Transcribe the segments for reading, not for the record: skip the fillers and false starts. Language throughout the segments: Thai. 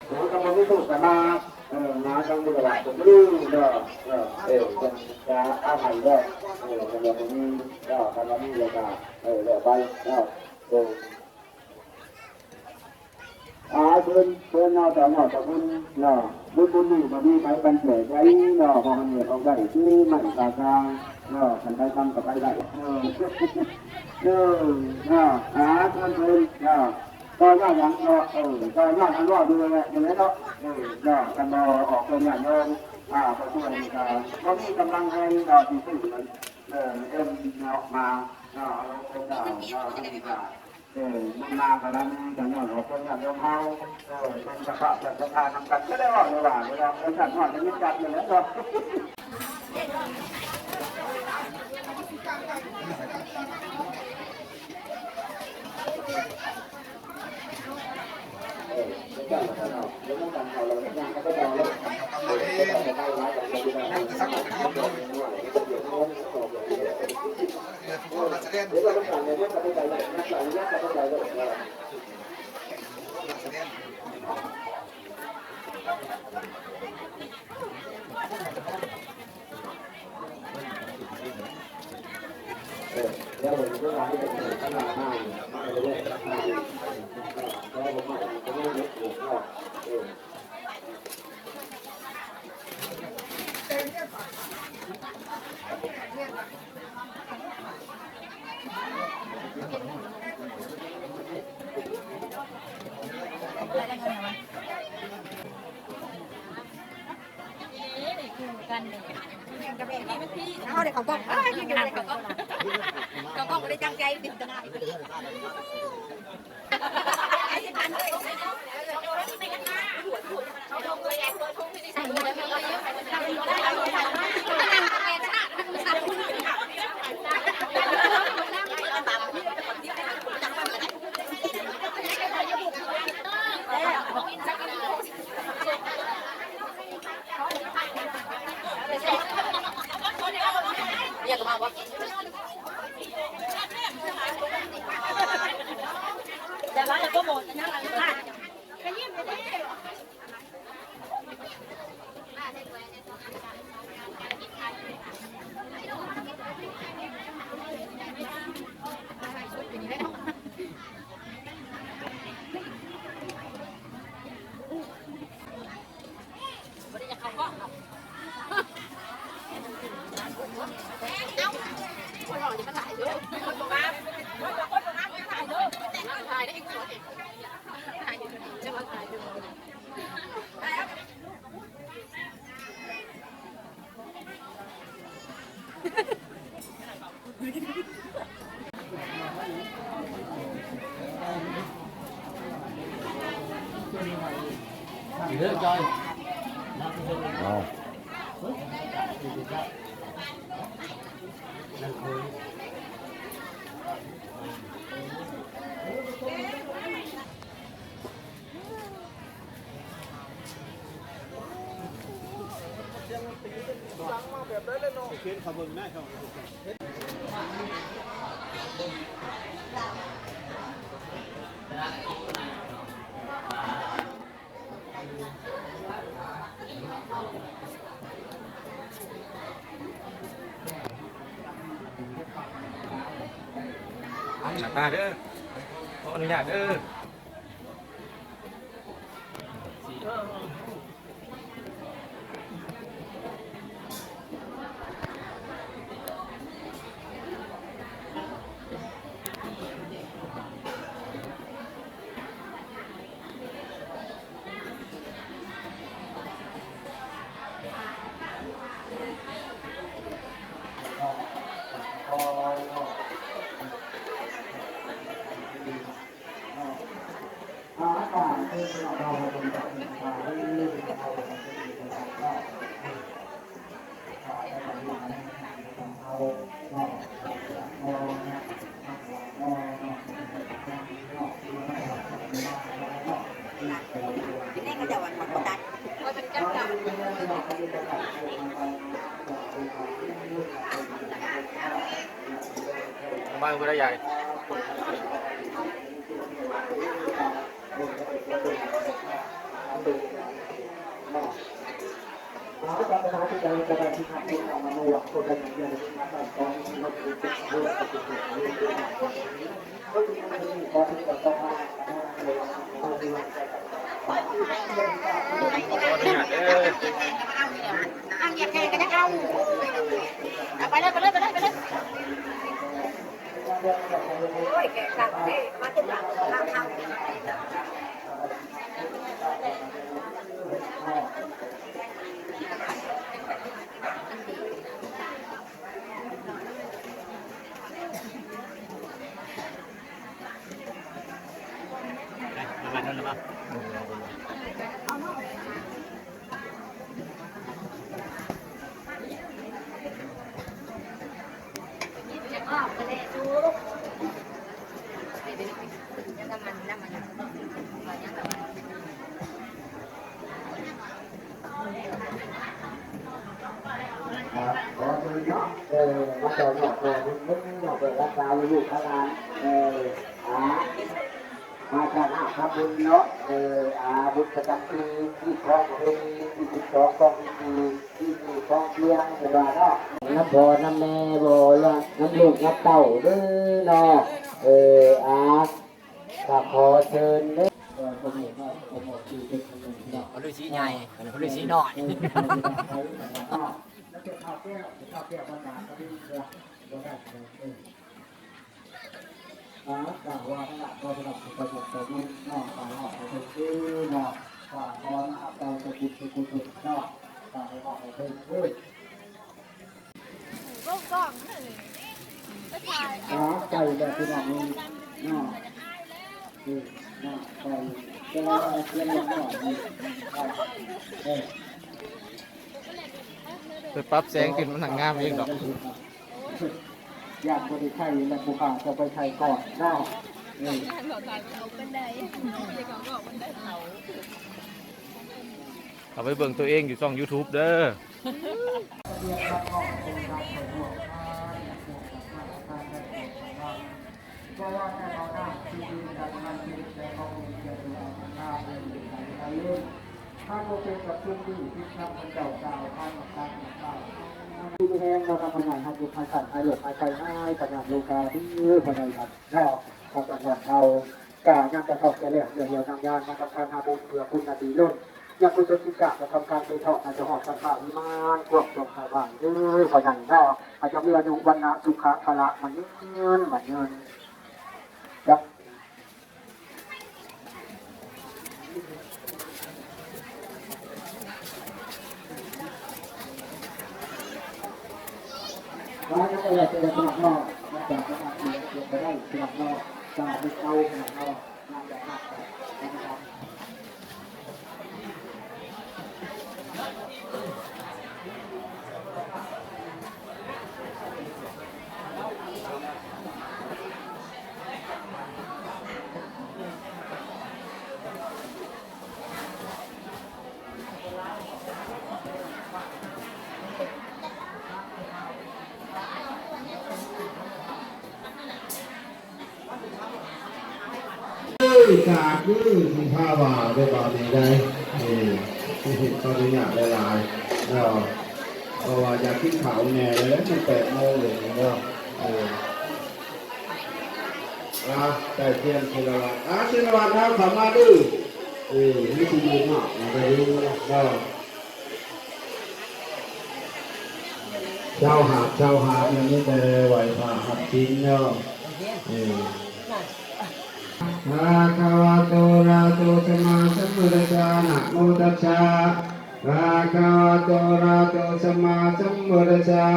ผมก็ไม่ถูกกันมามาทางเรือผมไม่รู้เนาะจะอาภัยได้สำหรับผมนี่ก็ทำนี้เลยค่ะเดี๋ยวไปเนาะเพื่อนเนาะแต่เนาะแต่คุณเนาะบุญนี่มันมีไปเป็นเฉยไว้เนาะพอมันเหนื่อยเอาได้ที่ใหม่ตากลางเนาะกันไปทำกับไปได้เนาะเพื่อนเนาะก็ย่ายังเนาะก็ย่ายังรอดูเลยอย่างนี้เนาะเนาะกันมาออกเป็นอย่างเดิมไปช่วยกันก็มีกำลังให้เราที่สุดเอ็มเนาะมาเนาะเราเป็นดาวเนาะที่ดีกันมันมากันนั้นกันเนาะเราคนอย่างเดิมเขาเป็นสภาพแบบสภาพนำกันก็ได้ว่าเลยว่าเราเป็นสัตว์นอนเป็นมิตรกันอยู่แล้วเนาะแล้วผมก็มาที่เป็นขนาดหน้าไม่ได้ขนาดแล้วผมก็ไม่ได้ถูกหรอกเขาได้เขาบอกกินกันเลยเขาบอกไม่ได้จังใจติดกันได้อยากมาวะแต่ว่าเราก็หมดนะเราก็ยิ้มไปได้เยอะจอยแบบได้เลยเนาะเขียนขบวนได้ครับหน้าตาเด้อขออนุญาตเด้อบ้านคุณได้ใหญ่ เราจะไปหาที่ใดก็ได้ที่ทำให้เรามาหลอกคนกันอย่างเดียวนะครับตอนนี้เราจะเป็นเรื่องของตัวเองก็คือมันมีความที่เราต้องมาเลยต้องมีวันใจ ขออนุญาตเด้อ อังเหยียบแขนกันยังเอาไปเลยไปเลยไปเลยไปเลยโอ้ยแกขับมาถึงหลังทางมานั่นหรือเปล่า ครับขอคุยเนาะมาต่อหยอกเลยมึงหยอกเลยรักษาอยู่ข้างล่างมาจากหน้าครับบุญเนาะบุญประจำปีที่คลองเป็นที่12กองที่คลองเชียงเวลาเนาะน้ำพอน้ำแม่บ่ละน้ำลูกน้ำเต่าเด้อเนาะก็ขอเชิญเด้อผมเห็นว่าผมบอกชื่อเป็นคนหนึ่งเนาะ เขาฤาษีใหญ่เขาฤาษีน้อย แล้วจะข้าวแก้วบางๆก็ได้เรือก็ได้กล่าวว่าถ้าเราสำหรับประสบการณ์นอกตาออกไปเป็นนอกกล่าวว่าเราจะกินคือกุศลนอกกล่าวว่าเราเป็นใจแบบที่เรานอกนอกไปจะว่าเรื่องนอกนี่ ไปปรับแสงขึ้นมันหนังงามเองดอก อยากบริไทยและผู้ข่าจะไปไทยก่อนได้ เอาไปเบิ่งตัวเองอยู่ช่อง YouTube เด้อ ก็ว่าแค่เราได้ที่ดินการงานชีวิตแต่เขามีเกียรติเราหน้าเป็นอะไรเรื่องถ้าเราเป็นกับพื้นที่ที่ทำมันเก่าท่านของการของเราที่แห้งเราทำงานให้ดูภายใต้ภายหลบภายใต้ให้ขนาดโลกาที่ภายในครับก็ของจังหวัดเราการงานจะทำจะเลี้ยงเดียวทางยานมาทำการหาบุญเพื่อคุณนาดีล้นยังคุณจะศึกษาจะทำการไปเถาะอาจจะหอบสังขารวิมานพวกจงสายบ้านด้วยภายในก็อาจจะมีอนุวันนะสุขะพละมันเงินครับว่าจะเป็นอะไรจะสนับนอกมาจากสนับเสียไปได้สนับนอกจากไปเอาสนับนอกงานแบบนั้นนะครับจากนี่มีผ้าว่าได้ตอนนี้ได้ตอนนี้อยากได้ลายเราเพราะว่าอยากขึ้นเขาแน่เลยแล้วมัน8 โมงเลยเนาะแต่เทียนศิลวัตศิลวัตเราขับมาดื้อนี่คือดีมากไปดูเราเจ้าหาอย่างนี้แต่ไหวผ่าหัดจริงเนาะภะคะวะโตอะระหะโตสัมมาสัมพุทธัสสะนะโมตัสสะภะคะวะโตอะระหะโตสัมมาสัมพุทธัสสะ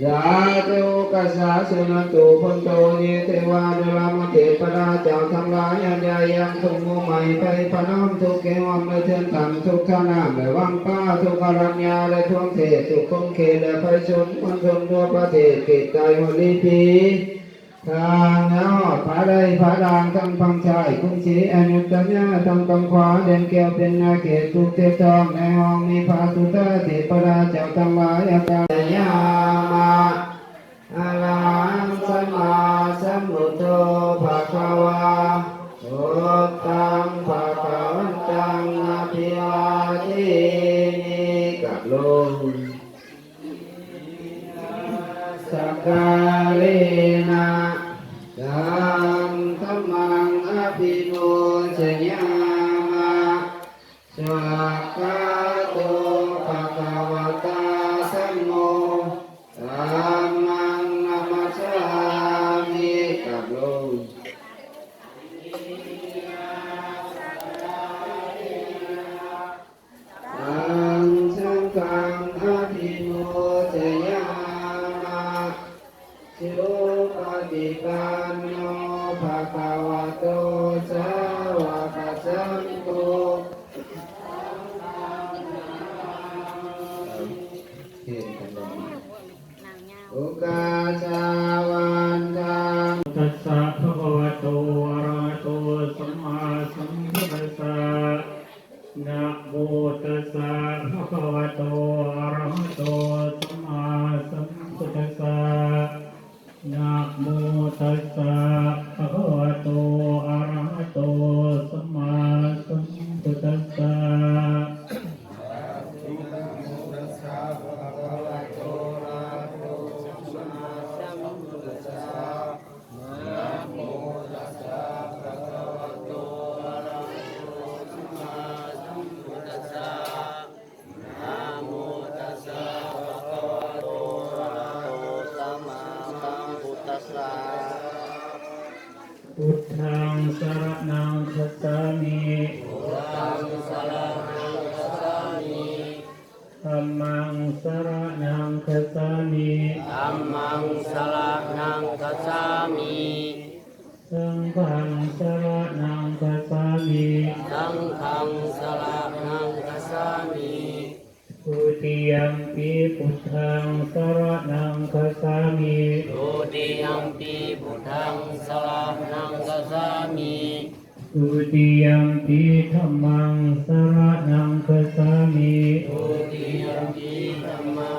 ยะโตกัสสะสุนันตุพุนโตเยเทวานุรามเทปราเจ้าทั้งหลายอันใหญ่ยังทุกหมู่ใหม่ไปพระน้อมทุกเกวังและเทียนต่ำทุกข้าน้ำและวังป้าทุกอรัญญาและท่วงเทศทุกคงเขตและไพศาลมณฑลทั่วประเทศเขตใจหัวลีพีทางนอดผาใดผาดางทั้งพังชายคุ้งชีอนุตตญาทั้งกังขวาเด่นแก้วเป็นนาเขตทุกเทพทองในห้องมีพาสุตาเทพราเจ้าทั้งหลายอาจารย์ยามาอะระหังสัมมาสัมพุทโธภะคะวะโต พุทธังภะคะวันตังอะภิวาเทมิกับโลกสักกาเลนะสัมธัมมังอภิโนชยามะสักกะโตภะคะวะตาธัมโมธัมมังนัมมัสสามิกับโลกสังฆังอภิโนชยามะสุปฏิปันโนภะคะวะโตสาวกสังโฆอุกาจาวันตัง ตัสสะภะคะวะโตอะระหะโตสัมมาสัมพุทธัสสะนะโมตัสสะภะคะวะโตอะระหะโตสัมมาสัมพุทธัสสะนะโมตัสสะภะคะวะโตอะระหะโตสัมมาสัมพุทธัสสะพุทธังสรณังคัจฉามิธัมมังสรณังคัจฉามิ ธัมมังสรณังคัจฉามิ สังฆังสรณังคัจฉามิ สังฆังสรณังคัจฉามิ ทุติยัมปิพุทธังสรณังคัจฉามิ ทุติยัมปิพุทธังสรณังคัจฉามิ ทุติยัมปิธัมมังสรณังคัจฉามิ ทุติยัมปิธัมมัง